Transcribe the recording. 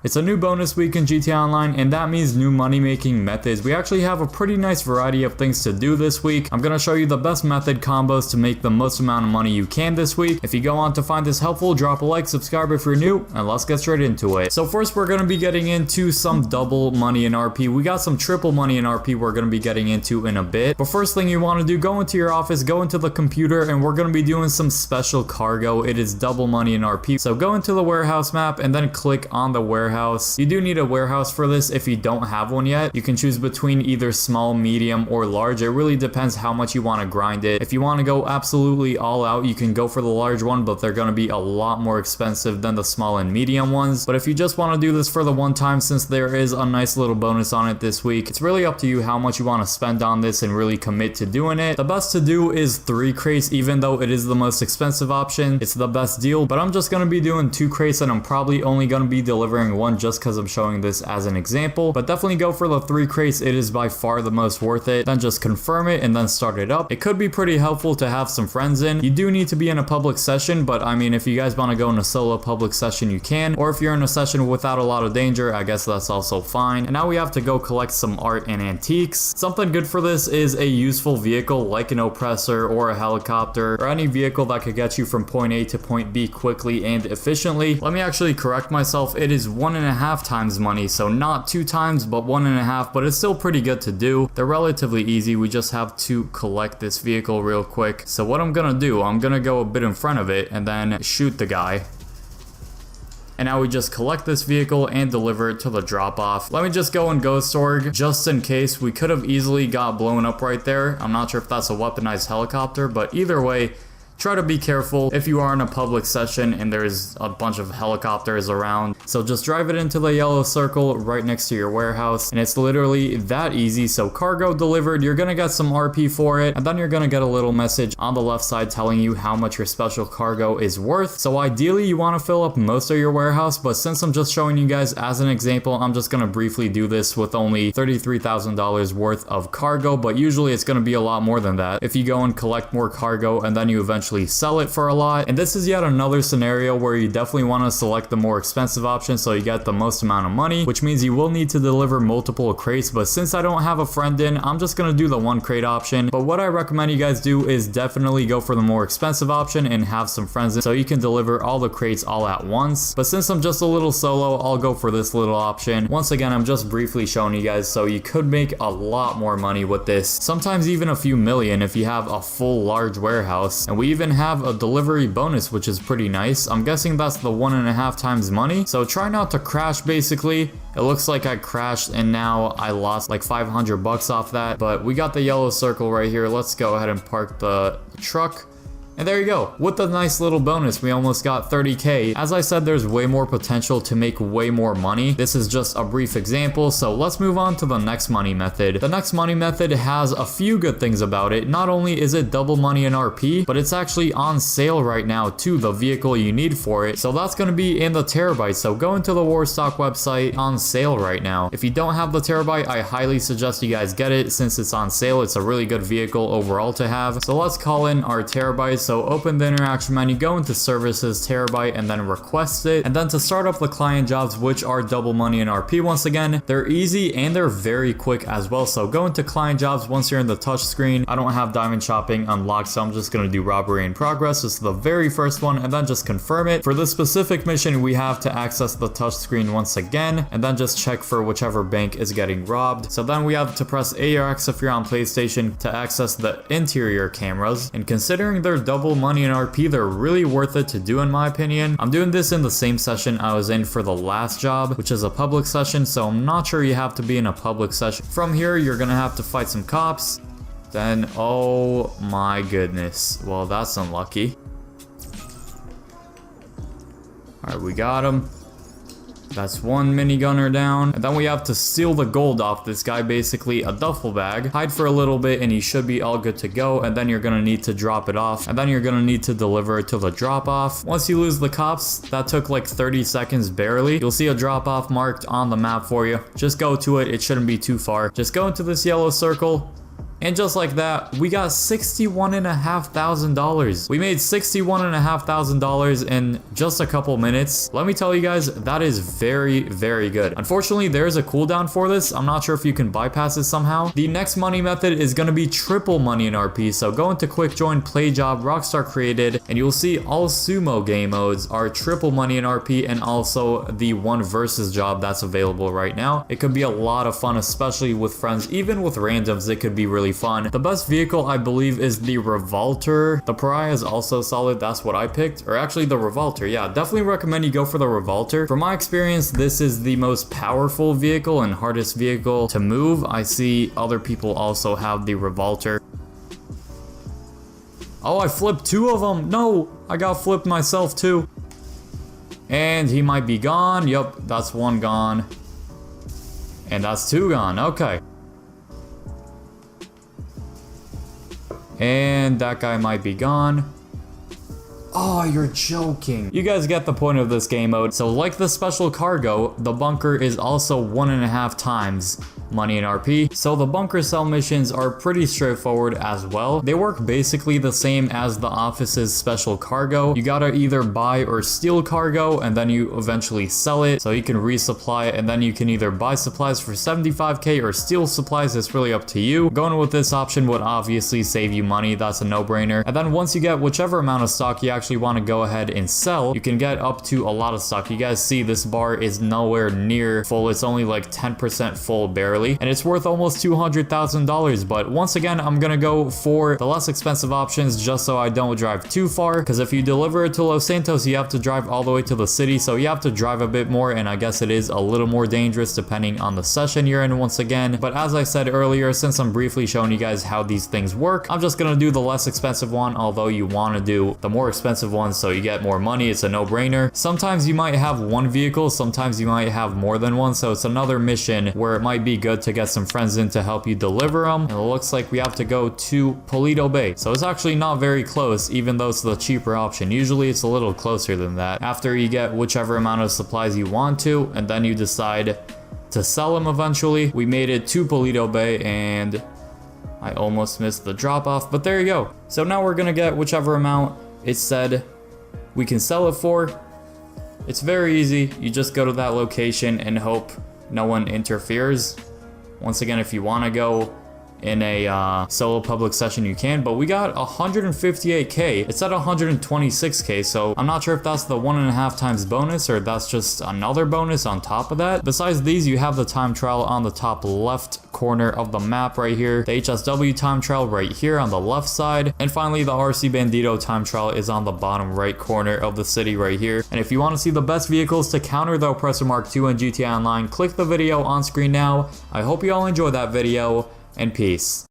It's a new bonus week in GTA Online, and that means new money making methods. We actually have a pretty nice variety of things to do this week. I'm gonna show you the best method combos to make the most amount of money you can this week. If you go on to find this helpful, drop a like, subscribe if you're new, and let's get straight into it. So first we're gonna be getting into some double money in RP. We got some triple money in RP we're gonna be getting into in a bit. But first thing you wanna do, go into your office, go into the computer, and we're gonna be doing some special cargo. It is double money in RP. So go into the warehouse map and then click on the warehouse. You do need a warehouse for this if you don't have one yet. You can choose between either small, medium, or large. It really depends how much you want to grind it. If you want to go absolutely all out, you can go for the large one, but they're going to be a lot more expensive than the small and medium ones. But if you just want to do this for the one time, since there is a nice little bonus on it this week, it's really up to you how much you want to spend on this and really commit to doing it. The best to do is 3 crates, even though it is the most expensive option. It's the best deal, but I'm just going to be doing 2 crates, and I'm probably only going to be delivering one just because I'm showing this as an example. But definitely go for the 3 crates. It is by far the most worth it. Then just confirm it and then start it up. It could be pretty helpful to have some friends in. You do need to be in a public session, but I mean, if you guys want to go in a solo public session, you can. Or if you're in a session without a lot of danger, I guess that's also fine. And now we have to go collect some art and antiques. Something good for this is a useful vehicle like an oppressor or a helicopter or any vehicle that could get you from point A to point B quickly and efficiently. Let me actually correct myself. It is 1.5 times money, so not 2 times, but 1.5, but it's still pretty good to do. They're relatively easy. We just have to collect this vehicle real quick. So what I'm gonna do, I'm gonna go a bit in front of it and then shoot the guy. And now we just collect this vehicle and deliver it to the drop off. Let me just go and ghost org just in case. We could have easily got blown up right there. I'm not sure if that's a weaponized helicopter, but either way, try to be careful if you are in a public session and there's a bunch of helicopters around. So just drive it into the yellow circle right next to your warehouse, and it's literally that easy. So cargo delivered, you're gonna get some RP for it, and then you're gonna get a little message on the left side telling you how much your special cargo is worth. So ideally you wanna fill up most of your warehouse, but since I'm just showing you guys as an example, I'm just gonna briefly do this with only $33,000 worth of cargo, but usually it's gonna be a lot more than that if you go and collect more cargo and then you eventually sell it for a lot. And this is yet another scenario where you definitely want to select the more expensive option so you get the most amount of money, which means you will need to deliver multiple crates. But since I don't have a friend in, I'm just going to do the 1 crate option. But what I recommend you guys do is definitely go for the more expensive option and have some friends in so you can deliver all the crates all at once. But since I'm just a little solo, I'll go for this little option. Once again, I'm just briefly showing you guys, so you could make a lot more money with this, sometimes even a few million if you have a full large warehouse. And we even have a delivery bonus, which is pretty nice. I'm guessing that's the 1.5 times money. So try not to crash. Basically, it looks like I crashed and now I lost like 500 bucks off that, but we got the yellow circle right here. Let's go ahead and park the truck. And there you go. With the nice little bonus, we almost got 30K. As I said, there's way more potential to make way more money. This is just a brief example, so let's move on to the next money method. The next money method has a few good things about it. Not only is it double money in RP, but it's actually on sale right now too, the vehicle you need for it. So that's going to be in the terabyte. So go into the Warstock website, on sale right now. If you don't have the terabyte, I highly suggest you guys get it since it's on sale. It's a really good vehicle overall to have. So let's call in our terabytes. So open the interaction menu, go into services, terabyte, and then request it. And then to start up the client jobs, which are double money in RP, once again, they're easy and they're very quick as well. So go into client jobs once you're in the touch screen. I don't have diamond shopping unlocked, so I'm just going to do robbery in progress. This is the very first one, and then just confirm it. For this specific mission, we have to access the touch screen once again, and then just check for whichever bank is getting robbed. So then we have to press ARX if you're on PlayStation to access the interior cameras. And considering they're double money in RP, they're really worth it to do in my opinion. I'm doing this in the same session I was in for the last job, which is a public session, so I'm not sure you have to be in a public session. From here, you're gonna have to fight some cops. Then, oh my goodness. Well, that's unlucky. Alright, we got him. That's one minigunner down. And then we have to steal the gold off this guy, basically a duffel bag. Hide for a little bit and he should be all good to go. And then you're gonna need to drop it off. And then you're gonna need to deliver it to the drop off. Once you lose the cops, that took like 30 seconds barely. You'll see a drop off marked on the map for you. Just go to it. It shouldn't be too far. Just go into this yellow circle. And just like that, we got $61,500. We made $61,500 in just a couple minutes. Let me tell you guys, that is very, very good. Unfortunately, there is a cooldown for this. I'm not sure if you can bypass it somehow. The next money method is going to be triple money in RP. So go into quick join, play job, Rockstar created, and you'll see all sumo game modes are triple money in RP, and also the one versus job that's available right now. It could be a lot of fun, especially with friends. Even with randoms, it could be really fun. The best vehicle, I believe, is the Revolter. The Pariah is also solid. That's what I picked. Or actually the Revolter. Yeah, definitely recommend you go for the Revolter. From my experience, this is the most powerful vehicle and hardest vehicle to move. I see other people also have the Revolter. Oh, I flipped two of them. No, I got flipped myself too. And he might be gone. Yup, that's one gone. And that's two gone. Okay. And that guy might be gone. Oh, you're joking. You guys get the point of this game mode. So like the special cargo, the bunker is also 1.5 times money in RP. So the bunker cell missions are pretty straightforward as well. They work basically the same as the office's special cargo. You gotta either buy or steal cargo, and then you eventually sell it so you can resupply it, and then you can either buy supplies for 75k or steal supplies. It's really up to you. Going with this option would obviously save you money. That's a no-brainer. And then once you get whichever amount of stock you actually want to go ahead and sell, you can get up to a lot of stock. You guys see this bar is nowhere near full. It's only like 10% full barely, and it's worth almost $200,000. But once again, I'm gonna go for the less expensive options just so I don't drive too far, because if you deliver it to Los Santos, you have to drive all the way to the city, so you have to drive a bit more, and I guess it is a little more dangerous depending on the session you're in once again. But as I said earlier, since I'm briefly showing you guys how these things work, I'm just gonna do the less expensive one, although you want to do the more expensive one so you get more money. It's a no-brainer. Sometimes you might have one vehicle, sometimes you might have more than one, so it's another mission where it might be good to get some friends in to help you deliver them. And it looks like we have to go to Polito Bay, so it's actually not very close, even though it's the cheaper option. Usually it's a little closer than that. After you get whichever amount of supplies you want to, and then you decide to sell them eventually. We made it to Polito Bay, and I almost missed the drop off, but there you go. So now we're gonna get whichever amount it said we can sell it for. It's very easy. You just go to that location and hope no one interferes. Once again, if you want to go in a solo public session, you can, but we got 158k. It's at 126k, so I'm not sure if that's the 1.5 times bonus or that's just another bonus on top of that. Besides these, you have the time trial on the top left corner of the map right here, the HSW time trial right here on the left side, and finally the RC Bandito time trial is on the bottom right corner of the city right here. And if you want to see the best vehicles to counter the Oppressor Mark II in GTA Online, click the video on screen now. I hope you all enjoyed that video, and peace.